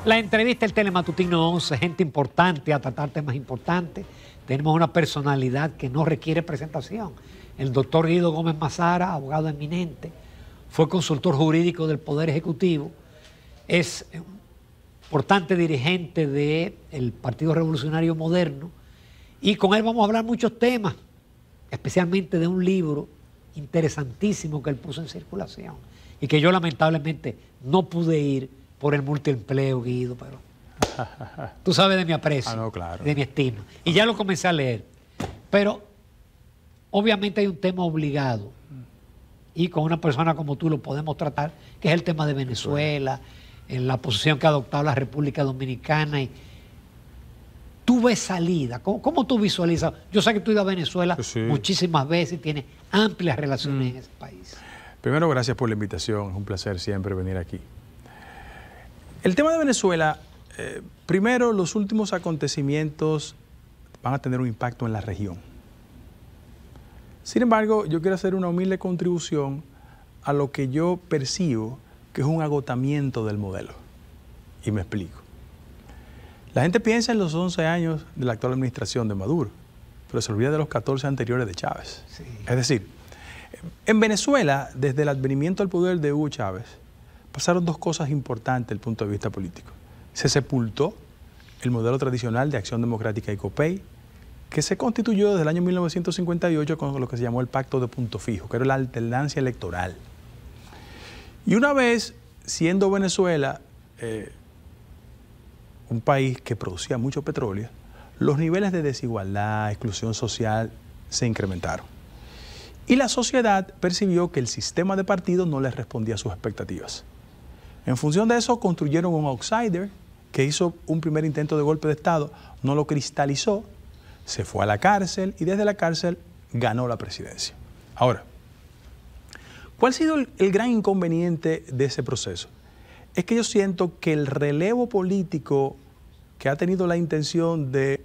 La entrevista, el Telematutino 11, gente importante a tratar temas importantes. Tenemos una personalidad que no requiere presentación. El doctor Guido Gómez Mazara, abogado eminente, fue consultor jurídico del Poder Ejecutivo, es un importante dirigente del Partido Revolucionario Moderno, y con él vamos a hablar muchos temas, especialmente de un libro interesantísimo que él puso en circulación y que yo lamentablemente no pude ir por el multiempleo, Guido, pero tú sabes de mi aprecio, no, claro, de mi estima. Y ya lo comencé a leer. Pero obviamente hay un tema obligado y con una persona como tú lo podemos tratar, que es el tema de Venezuela, en la posición que ha adoptado la República Dominicana. Y tú ves salida. ¿Cómo tú visualizas? Yo sé que tú has ido a Venezuela muchísimas veces y tienes amplias relaciones en ese país. Primero, gracias por la invitación. Es un placer siempre venir aquí. El tema de Venezuela, primero, los últimos acontecimientos van a tener un impacto en la región. Sin embargo, yo quiero hacer una humilde contribución a lo que yo percibo que es un agotamiento del modelo. Y me explico. La gente piensa en los 11 años de la actual administración de Maduro, pero se olvida de los 14 anteriores de Chávez. Sí. Es decir, en Venezuela, desde el advenimiento al poder de Hugo Chávez, pasaron dos cosas importantes desde el punto de vista político. Se sepultó el modelo tradicional de Acción Democrática y COPEI, que se constituyó desde el año 1958 con lo que se llamó el Pacto de Punto Fijo, que era la alternancia electoral. Y una vez, siendo Venezuela un país que producía mucho petróleo, los niveles de desigualdad, exclusión social se incrementaron. Y la sociedad percibió que el sistema de partidos no les respondía a sus expectativas. En función de eso, construyeron un outsider que hizo un primer intento de golpe de Estado, no lo cristalizó, se fue a la cárcel y desde la cárcel ganó la presidencia. Ahora, ¿cuál ha sido el gran inconveniente de ese proceso? Es que yo siento que el relevo político que ha tenido la intención de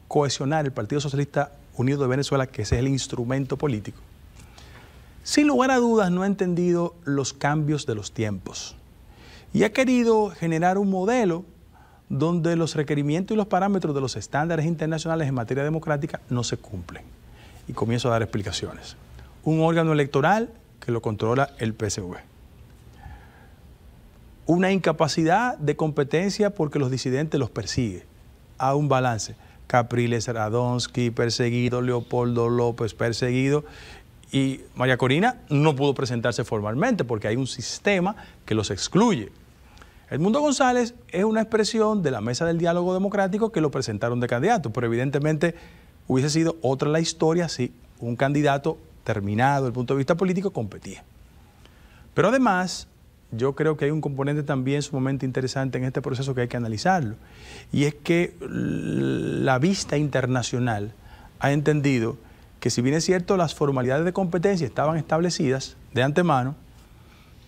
cohesionar el Partido Socialista Unido de Venezuela, que ese es el instrumento político, sin lugar a dudas no ha entendido los cambios de los tiempos y ha querido generar un modelo donde los requerimientos y los parámetros de los estándares internacionales en materia democrática no se cumplen. Y comienzo a dar explicaciones. Un órgano electoral que lo controla el PSV. Una incapacidad de competencia porque los disidentes los persigue. A un balance. Capriles Radonsky perseguido, Leopoldo López perseguido. Y María Corina no pudo presentarse formalmente porque hay un sistema que los excluye. Edmundo González es una expresión de la Mesa del Diálogo Democrático que lo presentaron de candidato, pero evidentemente hubiese sido otra la historia si un candidato terminado desde el punto de vista político competía. Pero además, yo creo que hay un componente también sumamente interesante en este proceso que hay que analizarlo, y es que la vista internacional ha entendido que si bien es cierto las formalidades de competencia estaban establecidas de antemano,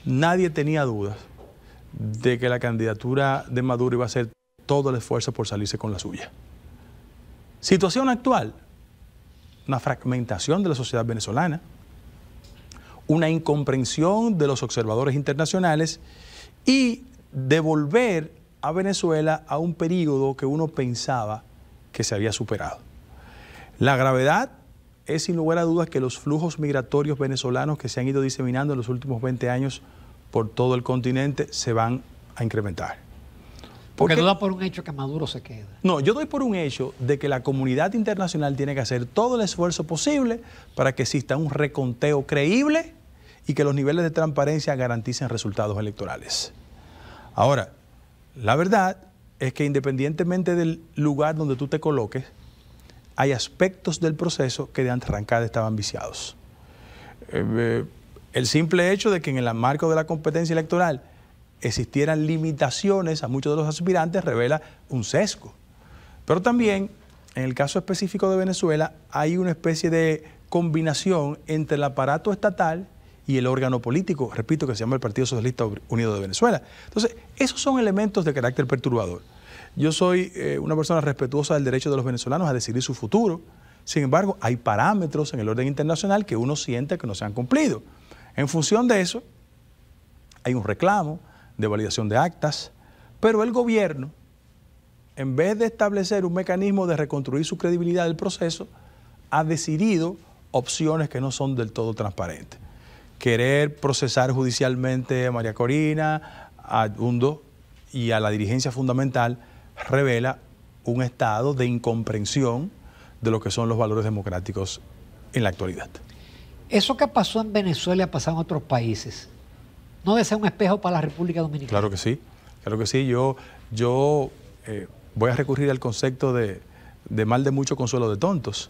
nadie tenía dudas de que la candidatura de Maduro iba a hacer todo el esfuerzo por salirse con la suya. Situación actual, una fragmentación de la sociedad venezolana, una incomprensión de los observadores internacionales y devolver a Venezuela a un periodo que uno pensaba que se había superado. La gravedad es sin lugar a dudas que los flujos migratorios venezolanos que se han ido diseminando en los últimos 20 años por todo el continente se van a incrementar. Porque tú das por un hecho que Maduro se queda. No, yo doy por un hecho de que la comunidad internacional tiene que hacer todo el esfuerzo posible para que exista un reconteo creíble y que los niveles de transparencia garanticen resultados electorales. Ahora, la verdad es que independientemente del lugar donde tú te coloques, hay aspectos del proceso que de arrancada estaban viciados. El simple hecho de que en el marco de la competencia electoral existieran limitaciones a muchos de los aspirantes revela un sesgo. Pero también, en el caso específico de Venezuela, hay una especie de combinación entre el aparato estatal y el órgano político, repito, que se llama el Partido Socialista Unido de Venezuela. Entonces, esos son elementos de carácter perturbador. Yo soy una persona respetuosa del derecho de los venezolanos a decidir su futuro. Sin embargo, hay parámetros en el orden internacional que uno siente que no se han cumplido. En función de eso, hay un reclamo de validación de actas, Pero el gobierno, en vez de establecer un mecanismo de reconstruir su credibilidad del proceso, ha decidido opciones que no son del todo transparentes. Querer procesar judicialmente a María Corina, a Hundo y a la dirigencia fundamental revela un estado de incomprensión de lo que son los valores democráticos en la actualidad. Eso que pasó en Venezuela ha pasado en otros países. ¿No debe ser un espejo para la República Dominicana? Claro que sí, claro que sí. Yo voy a recurrir al concepto de mal de mucho consuelo de tontos.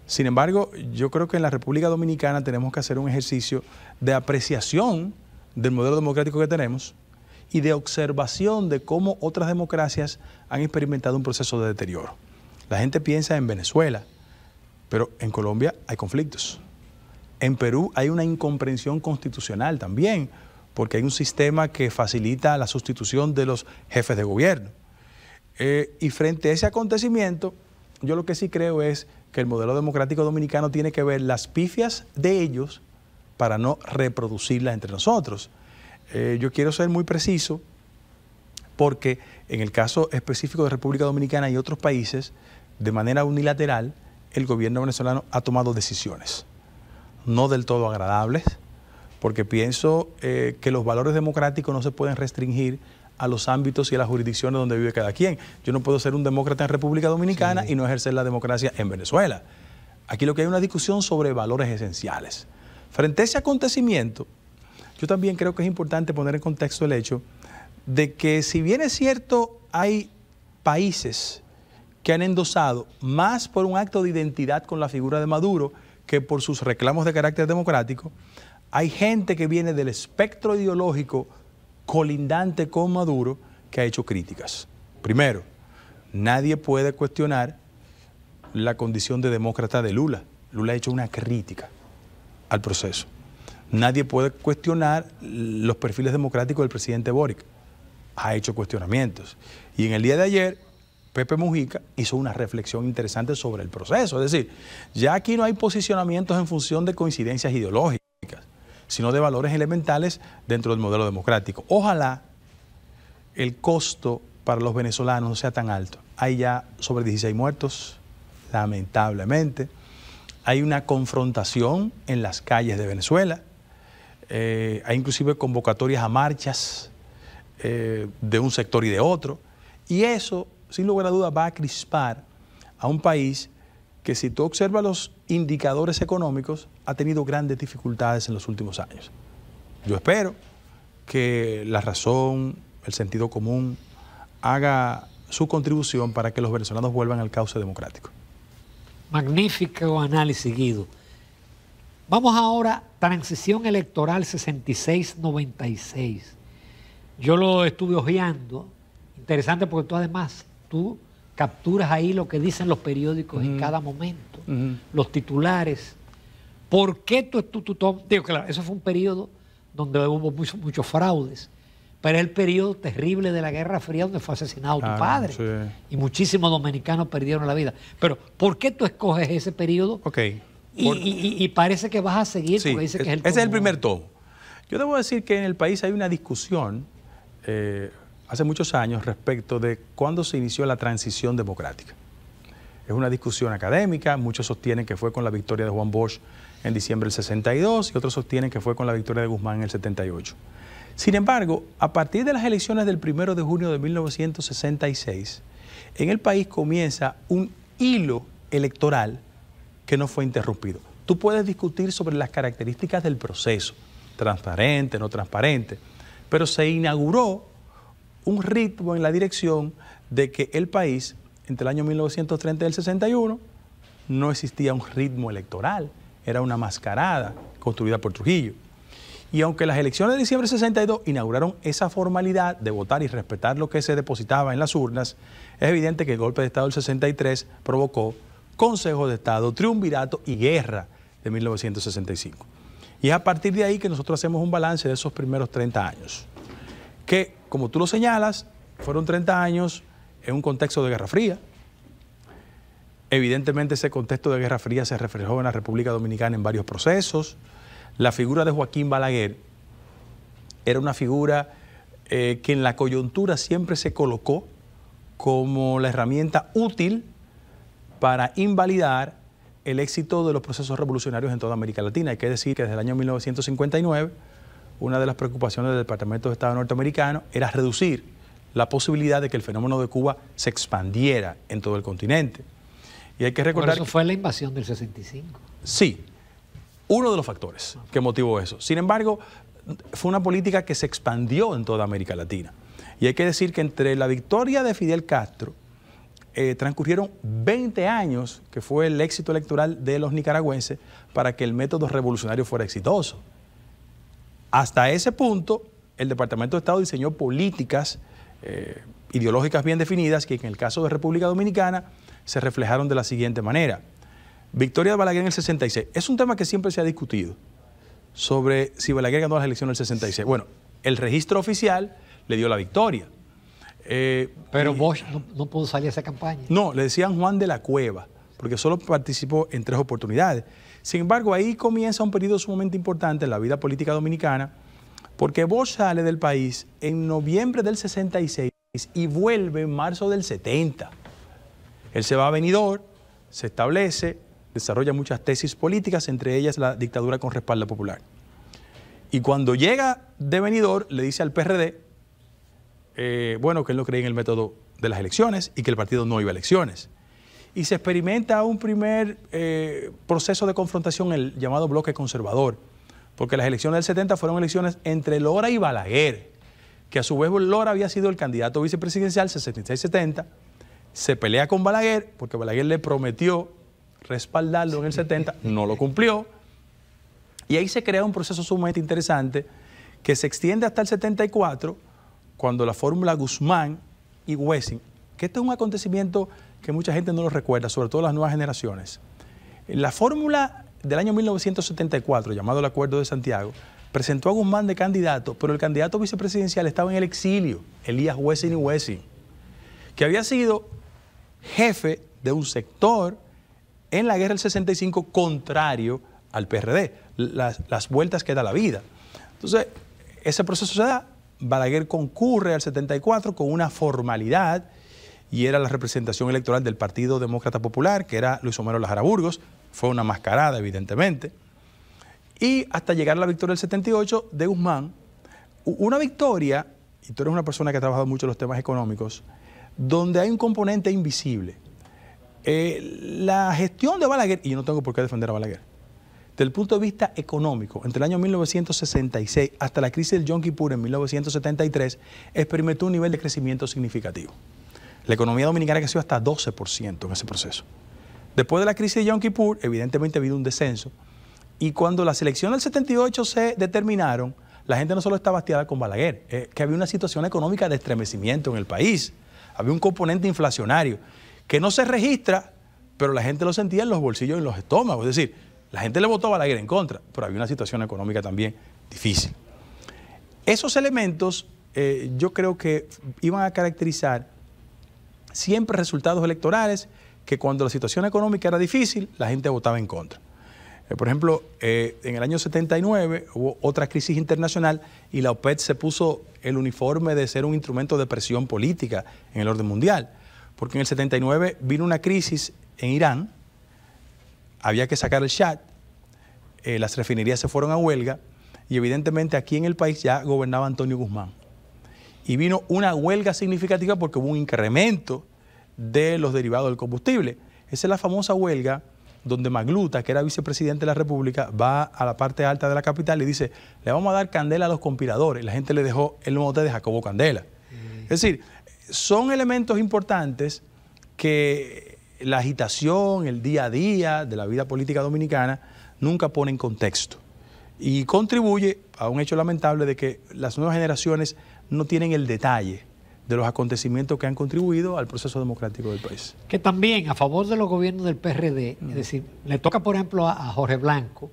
Sin embargo, yo creo que en la República Dominicana tenemos que hacer un ejercicio de apreciación del modelo democrático que tenemos y de observación de cómo otras democracias han experimentado un proceso de deterioro. La gente piensa en Venezuela, pero en Colombia hay conflictos. En Perú hay una incomprensión constitucional también, porque hay un sistema que facilita la sustitución de los jefes de gobierno. Y frente a ese acontecimiento, yo lo que sí creo es que el modelo democrático dominicano tiene que ver las pifias de ellos para no reproducirlas entre nosotros. Yo quiero ser muy preciso porque en el caso específico de República Dominicana y otros países, de manera unilateral, el gobierno venezolano ha tomado decisiones no del todo agradables, porque pienso que los valores democráticos no se pueden restringir a los ámbitos y a las jurisdicciones donde vive cada quien. Yo no puedo ser un demócrata en República Dominicana sí, y no ejercer la democracia en Venezuela. Aquí lo que hay es una discusión sobre valores esenciales. Frente a ese acontecimiento, yo también creo que es importante poner en contexto el hecho de que, si bien es cierto, hay países que han endosado más por un acto de identidad con la figura de Maduro que por sus reclamos de carácter democrático, hay gente que viene del espectro ideológico colindante con Maduro que ha hecho críticas. Primero, nadie puede cuestionar la condición de demócrata de Lula. Lula ha hecho una crítica al proceso. Nadie puede cuestionar los perfiles democráticos del presidente Boric. Ha hecho cuestionamientos. Y en el día de ayer, Pepe Mujica hizo una reflexión interesante sobre el proceso. Es decir, ya aquí no hay posicionamientos en función de coincidencias ideológicas, sino de valores elementales dentro del modelo democrático. Ojalá el costo para los venezolanos no sea tan alto. Hay ya sobre 16 muertos, lamentablemente. Hay una confrontación en las calles de Venezuela. Hay inclusive convocatorias a marchas de un sector y de otro. Y eso, sin lugar a dudas, va a crispar a un país que, si tú observas los indicadores económicos, ha tenido grandes dificultades en los últimos años. Yo espero que la razón, el sentido común, haga su contribución para que los venezolanos vuelvan al cauce democrático. Magnífico análisis, Guido. Vamos ahora, transición electoral 66-96. Yo lo estuve hojeando. Interesante porque tú capturas ahí lo que dicen los periódicos en cada momento, los titulares. ¿Por qué tú digo, claro, eso fue un periodo donde hubo muchos fraudes, pero es el periodo terrible de la Guerra Fría donde fue asesinado tu padre, sí, y muchísimos dominicanos perdieron la vida. Pero ¿por qué tú escoges ese periodo? Okay. Y parece que vas a seguir, sí, porque dice que es el ese es el primer tomo. Yo debo decir que en el país hay una discusión hace muchos años respecto de cuándo se inició la transición democrática. Es una discusión académica, muchos sostienen que fue con la victoria de Juan Bosch en diciembre del 62 y otros sostienen que fue con la victoria de Guzmán en el 78. Sin embargo, a partir de las elecciones del 1 de junio de 1966, en el país comienza un hilo electoral que no fue interrumpido. Tú puedes discutir sobre las características del proceso, transparente, no transparente, pero se inauguró un ritmo en la dirección de que el país, entre el año 1930 y el 61, no existía un ritmo electoral, era una mascarada construida por Trujillo. Y aunque las elecciones de diciembre del 62 inauguraron esa formalidad de votar y respetar lo que se depositaba en las urnas, es evidente que el golpe de Estado del 63 provocó Consejo de Estado, triunvirato y guerra de 1965. Y es a partir de ahí que nosotros hacemos un balance de esos primeros 30 años, que, como tú lo señalas, fueron 30 años en un contexto de Guerra Fría. Evidentemente ese contexto de Guerra Fría se reflejó en la República Dominicana en varios procesos. La figura de Joaquín Balaguer era una figura que en la coyuntura siempre se colocó como la herramienta útil para invalidar el éxito de los procesos revolucionarios en toda América Latina. Hay que decir que desde el año 1959, una de las preocupaciones del Departamento de Estado norteamericano era reducir la posibilidad de que el fenómeno de Cuba se expandiera en todo el continente. Y hay que recordar... Por eso fue la invasión del 65. Sí, uno de los factores que motivó eso. Sin embargo, fue una política que se expandió en toda América Latina. Y hay que decir que entre la victoria de Fidel Castro transcurrieron 20 años, que fue el éxito electoral de los nicaragüenses, para que el método revolucionario fuera exitoso. Hasta ese punto, el Departamento de Estado diseñó políticas ideológicas bien definidas, que en el caso de República Dominicana se reflejaron de la siguiente manera. Victoria de Balaguer en el 66. Es un tema que siempre se ha discutido sobre si Balaguer ganó las elecciones del 66. Bueno, el registro oficial le dio la victoria. Pero Bosch no pudo salir a esa campaña. No, le decían Juan de la Cueva, porque solo participó en 3 oportunidades. Sin embargo, ahí comienza un periodo sumamente importante en la vida política dominicana, porque Bosch sale del país en noviembre del 66 y vuelve en marzo del 70. Él se va a Benidorm, se establece, desarrolla muchas tesis políticas, entre ellas la dictadura con respaldo popular. Y cuando llega de Benidorm, le dice al PRD, bueno, que él no creía en el método de las elecciones y que el partido no iba a elecciones. Y se experimenta un primer proceso de confrontación, el llamado bloque conservador, porque las elecciones del 70 fueron elecciones entre Lora y Balaguer, que a su vez Lora había sido el candidato vicepresidencial 66-70, se pelea con Balaguer, porque Balaguer le prometió respaldarlo en el 70, no lo cumplió, y ahí se crea un proceso sumamente interesante que se extiende hasta el 74, cuando la fórmula Guzmán y Wessing, que este es un acontecimiento que mucha gente no lo recuerda, sobre todo las nuevas generaciones. La fórmula del año 1974, llamado el Acuerdo de Santiago, presentó a Guzmán de candidato, pero el candidato vicepresidencial estaba en el exilio, Elías Wessing y Wessing, que había sido jefe de un sector en la guerra del 65 contrario al PRD, las vueltas que da la vida. Entonces, ese proceso se da. Balaguer concurre al 74 con una formalidad y era la representación electoral del Partido Demócrata Popular, que era Luis Homero Lajara Burgos. Fue una mascarada, evidentemente. Y hasta llegar a la victoria del 78 de Guzmán, una victoria, y tú eres una persona que ha trabajado mucho en los temas económicos, donde hay un componente invisible. La gestión de Balaguer, y yo no tengo por qué defender a Balaguer, desde el punto de vista económico, entre el año 1966 hasta la crisis del Yom Kippur en 1973, experimentó un nivel de crecimiento significativo. La economía dominicana creció hasta 12% en ese proceso. Después de la crisis de Yom Kippur, evidentemente ha habido un descenso, y cuando las elecciones del 78 se determinaron, la gente no solo estaba hastiada con Balaguer, que había una situación económica de estremecimiento en el país, había un componente inflacionario que no se registra, pero la gente lo sentía en los bolsillos y en los estómagos, es decir, la gente le votó a Balaguer en contra, pero había una situación económica también difícil. Esos elementos yo creo que iban a caracterizar siempre resultados electorales que cuando la situación económica era difícil, la gente votaba en contra. Por ejemplo, en el año 79 hubo otra crisis internacional y la OPEP se puso el uniforme de ser un instrumento de presión política en el orden mundial, porque en el 79 vino una crisis en Irán, había que sacar el Shah, las refinerías se fueron a huelga y evidentemente aquí en el país ya gobernaba Antonio Guzmán. Y vino una huelga significativa porque hubo un incremento de los derivados del combustible. Esa es la famosa huelga donde Magluta, que era vicepresidente de la República, va a la parte alta de la capital y dice, le vamos a dar candela a los conspiradores. La gente le dejó el mote de Jacobo Candela. Es decir, son elementos importantes que la agitación, el día a día de la vida política dominicana nunca pone en contexto y contribuye a un hecho lamentable de que las nuevas generaciones no tienen el detalle de los acontecimientos que han contribuido al proceso democrático del país. Que también a favor de los gobiernos del PRD, es decir, le toca por ejemplo a Jorge Blanco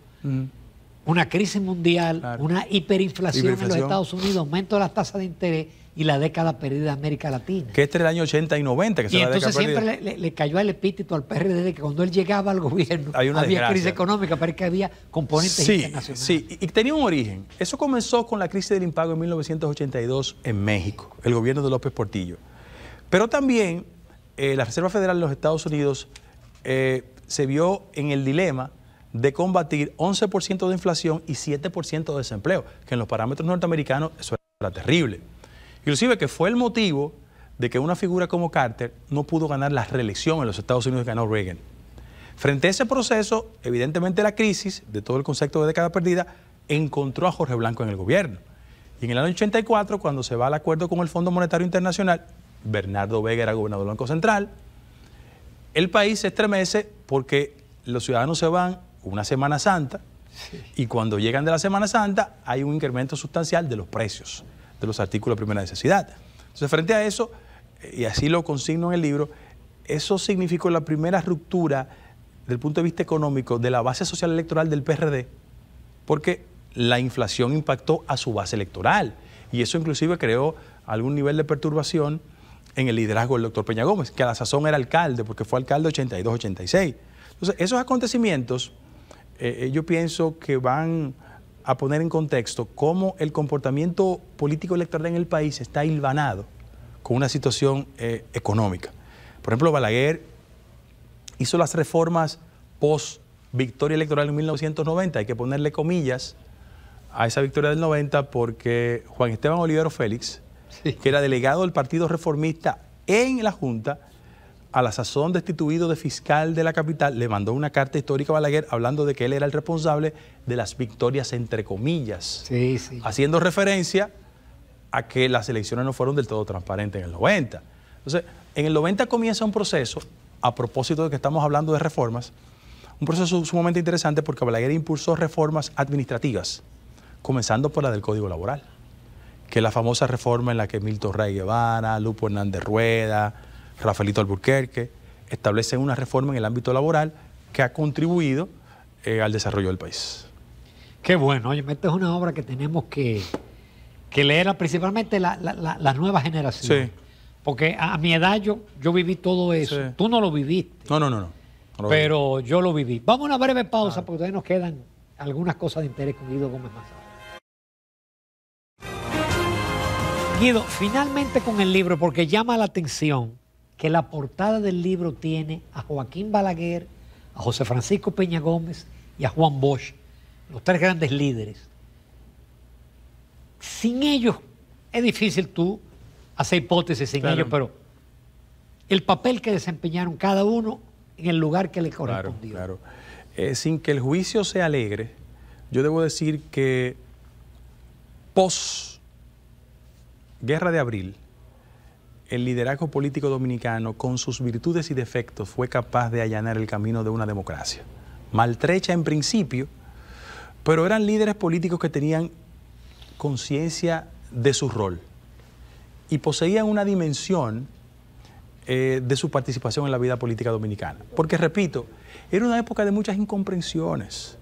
una crisis mundial, Claro. una hiperinflación en los Hiperinflación. Estados Unidos, aumento de las tasas de interés y la década perdida de América Latina. Que este era el año 80 y 90, que Y se la entonces década siempre perdida. le cayó el epíteto al PRD de que cuando él llegaba al gobierno Hay una había desgracia. crisis económica, pero es que había componentes Sí, internacionales. sí, y tenía un origen. Eso comenzó con la crisis del impago en 1982 en México, el gobierno de López Portillo. Pero también la Reserva Federal de los Estados Unidos se vio en el dilema de combatir 11% de inflación y 7% de desempleo, que en los parámetros norteamericanos eso era terrible. Inclusive que fue el motivo de que una figura como Carter no pudo ganar la reelección en los Estados Unidos que ganó Reagan. Frente a ese proceso, evidentemente la crisis de todo el concepto de década perdida encontró a Jorge Blanco en el gobierno. Y en el año 84, cuando se va al acuerdo con el Fondo Monetario Internacional, Bernardo Vega era gobernador del Banco Central, el país se estremece porque los ciudadanos se van una Semana Santa y cuando llegan de la Semana Santa hay un incremento sustancial de los precios de los artículos de primera necesidad. Entonces, frente a eso, y así lo consigno en el libro, eso significó la primera ruptura desde el punto de vista económico de la base social electoral del PRD, porque la inflación impactó a su base electoral y eso inclusive creó algún nivel de perturbación en el liderazgo del doctor Peña Gómez, que a la sazón era alcalde, porque fue alcalde 82-86. Entonces, esos acontecimientos yo pienso que van a poner en contexto cómo el comportamiento político electoral en el país está hilvanado con una situación económica. Por ejemplo, Balaguer hizo las reformas post-victoria electoral en 1990. Hay que ponerle comillas a esa victoria del 90 porque Juan Esteban Olivero Félix, Sí. que era delegado del Partido Reformista en la Junta, a la sazón destituido de fiscal de la capital, le mandó una carta histórica a Balaguer hablando de que él era el responsable de las victorias entre comillas, Sí, sí. haciendo referencia a que las elecciones no fueron del todo transparentes en el 90. Entonces, en el 90 comienza un proceso, a propósito de que estamos hablando de reformas, un proceso sumamente interesante porque Balaguer impulsó reformas administrativas, comenzando por la del Código Laboral, que es la famosa reforma en la que Milton Ray Guevara, Lupo Hernández Rueda, Rafaelito Alburquerque establecen una reforma en el ámbito laboral que ha contribuido al desarrollo del país. Qué bueno. Oye, esta es una obra que tenemos que leerla, principalmente la nueva generación. Sí. Porque a mi edad yo viví todo eso. Sí. Tú no lo viviste, No. pero yo lo viví. Vamos a una breve pausa porque todavía nos quedan algunas cosas de interés con Guido Gómez Mazara. Guido, finalmente con el libro, porque llama la atención que la portada del libro tiene a Joaquín Balaguer, a José Francisco Peña Gómez y a Juan Bosch, los tres grandes líderes. Sin ellos es difícil tú hacer hipótesis sin Claro. ellos, pero el papel que desempeñaron cada uno en el lugar que le correspondió. Claro. Sin que el juicio sea alegre, yo debo decir que post Guerra de Abril, el liderazgo político dominicano, con sus virtudes y defectos, fue capaz de allanar el camino de una democracia. Maltrecha en principio, pero eran líderes políticos que tenían conciencia de su rol y poseían una dimensión de su participación en la vida política dominicana. Porque, repito, era una época de muchas incomprensiones,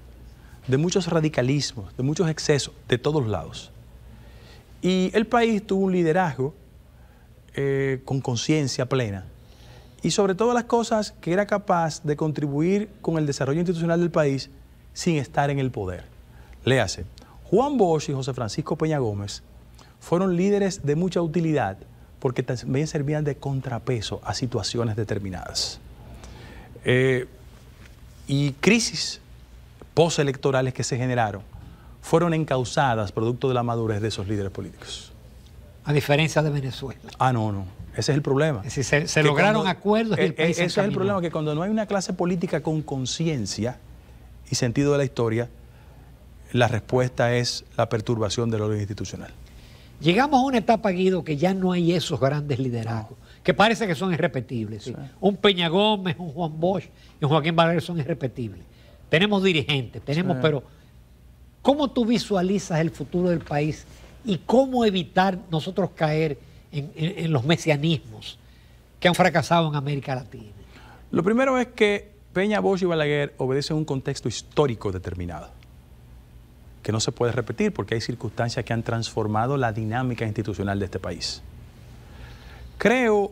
de muchos radicalismos, de muchos excesos, de todos lados. Y el país tuvo un liderazgo con conciencia plena y sobre todas las cosas que era capaz de contribuir con el desarrollo institucional del país sin estar en el poder. Léase, Juan Bosch y José Francisco Peña Gómez fueron líderes de mucha utilidad porque también servían de contrapeso a situaciones determinadas. Y crisis postelectorales que se generaron fueron encausadas producto de la madurez de esos líderes políticos. A diferencia de Venezuela. No. Ese es el problema. Es decir, se lograron acuerdos y el país se Ese es el encaminó. problema, que cuando no hay una clase política con conciencia y sentido de la historia, la respuesta es la perturbación del orden institucional. Llegamos a una etapa, Guido, que ya no hay esos grandes liderazgos, que parece que son irrepetibles. ¿sí? Un Peña Gómez, un Juan Bosch y un Joaquín Balaguer son irrepetibles. Tenemos dirigentes, pero ¿cómo tú visualizas el futuro del país y cómo evitar nosotros caer en los mesianismos que han fracasado en América Latina? Lo primero es que Peña, Bosch y Balaguer obedecen un contexto histórico determinado. que no se puede repetir porque hay circunstancias que han transformado la dinámica institucional de este país. Creo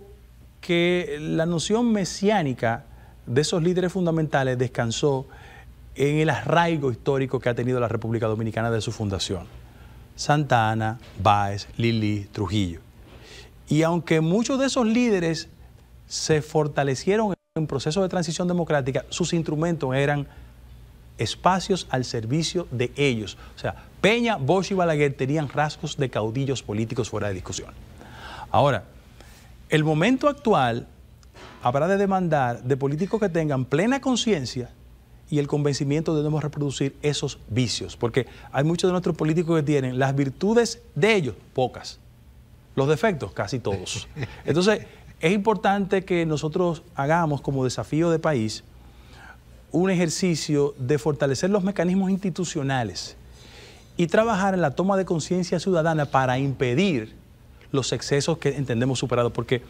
que la noción mesiánica de esos líderes fundamentales descansó en el arraigo histórico que ha tenido la República Dominicana de su fundación. Santa Anna, Báez, Lili, Trujillo. Y aunque muchos de esos líderes se fortalecieron en procesos de transición democrática, sus instrumentos eran espacios al servicio de ellos. O sea, Peña, Bosch y Balaguer tenían rasgos de caudillos políticos fuera de discusión. Ahora, el momento actual habrá de demandar de políticos que tengan plena conciencia y el convencimiento de no reproducir esos vicios, porque hay muchos de nuestros políticos que tienen las virtudes de ellos, pocas, los defectos, casi todos. Entonces, es importante que nosotros hagamos como desafío de país un ejercicio de fortalecer los mecanismos institucionales y trabajar en la toma de conciencia ciudadana para impedir los excesos que entendemos superados, porque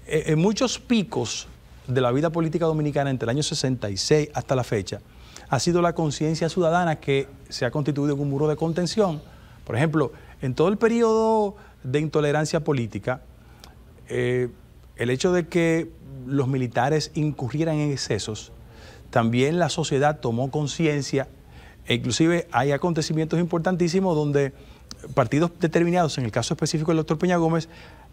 en muchos picos de la vida política dominicana entre el año 66 hasta la fecha ha sido la conciencia ciudadana que se ha constituido en un muro de contención. Por ejemplo, en todo el periodo de intolerancia política, el hecho de que los militares incurrieran en excesos, también la sociedad tomó conciencia, e inclusive hay acontecimientos importantísimos donde partidos determinados, en el caso específico del doctor Peña Gómez,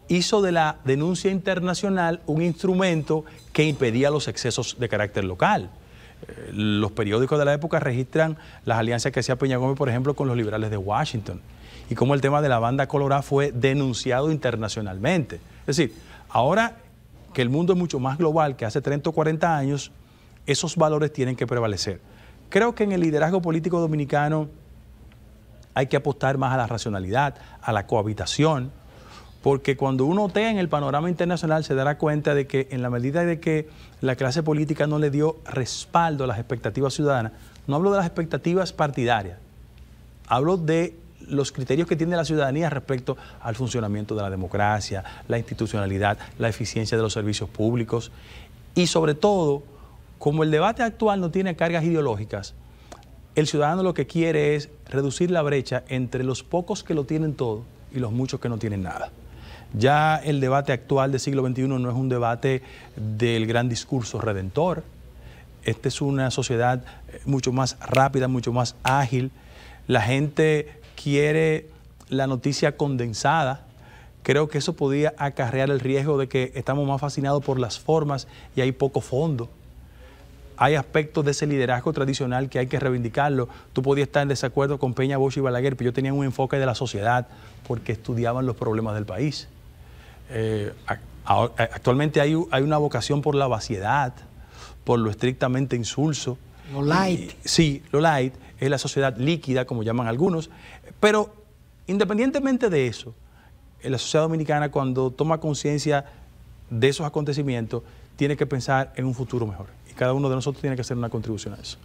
hizo de la denuncia internacional un instrumento que impedía los excesos de carácter local. Los periódicos de la época registran las alianzas que hacía Peña Gómez, por ejemplo, con los liberales de Washington, y cómo el tema de la banda colorada fue denunciado internacionalmente. Es decir, ahora que el mundo es mucho más global que hace 30 o 40 años, esos valores tienen que prevalecer. Creo que en el liderazgo político dominicano hay que apostar más a la racionalidad, a la cohabitación, porque cuando uno otea en el panorama internacional se dará cuenta de que en la medida de que la clase política no le dio respaldo a las expectativas ciudadanas, no hablo de las expectativas partidarias, hablo de los criterios que tiene la ciudadanía respecto al funcionamiento de la democracia, la institucionalidad, la eficiencia de los servicios públicos y sobre todo, como el debate actual no tiene cargas ideológicas, el ciudadano lo que quiere es reducir la brecha entre los pocos que lo tienen todo y los muchos que no tienen nada. Ya el debate actual del siglo XXI no es un debate del gran discurso redentor. Esta es una sociedad mucho más rápida, mucho más ágil. La gente quiere la noticia condensada. Creo que eso podría acarrear el riesgo de que estamos más fascinados por las formas y hay poco fondo. Hay aspectos de ese liderazgo tradicional que hay que reivindicarlo. Tú podías estar en desacuerdo con Peña, Bosch y Balaguer, pero yo tenía un enfoque de la sociedad porque estudiaban los problemas del país. Actualmente hay una vocación por la vaciedad, por lo estrictamente insulso. Lo light. Sí, lo light. Es la sociedad líquida, como llaman algunos. Pero independientemente de eso, la sociedad dominicana cuando toma conciencia de esos acontecimientos, tiene que pensar en un futuro mejor. Y cada uno de nosotros tiene que hacer una contribución a eso.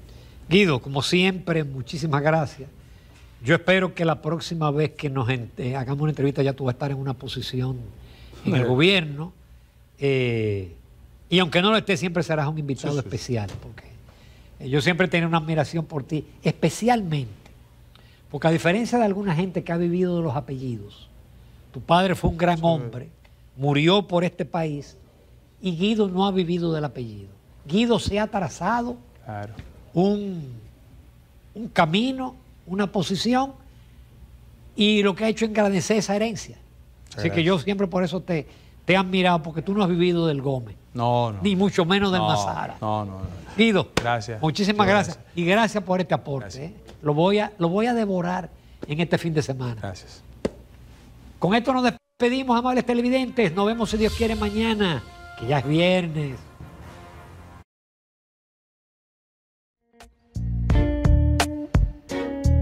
Guido, como siempre, muchísimas gracias. Yo espero que la próxima vez que nos hagamos una entrevista ya tú vas a estar en una posición en el gobierno. Y aunque no lo estés, siempre serás un invitado especial. Porque yo siempre tengo una admiración por ti, especialmente. Porque a diferencia de alguna gente que ha vivido de los apellidos, tu padre fue un gran hombre, murió por este país, y Guido no ha vivido del apellido. Guido se ha trazado un camino, una posición, y lo que ha hecho es engrandecer esa herencia. Así que yo siempre por eso te he admirado, porque tú no has vivido del Gómez. No. Ni mucho menos del Mazara. No. Guido, gracias. Muchísimas gracias. Y gracias por este aporte. Lo voy a devorar en este fin de semana. Gracias. Con esto nos despedimos, amables televidentes. Nos vemos, si Dios quiere, mañana, que ya es viernes.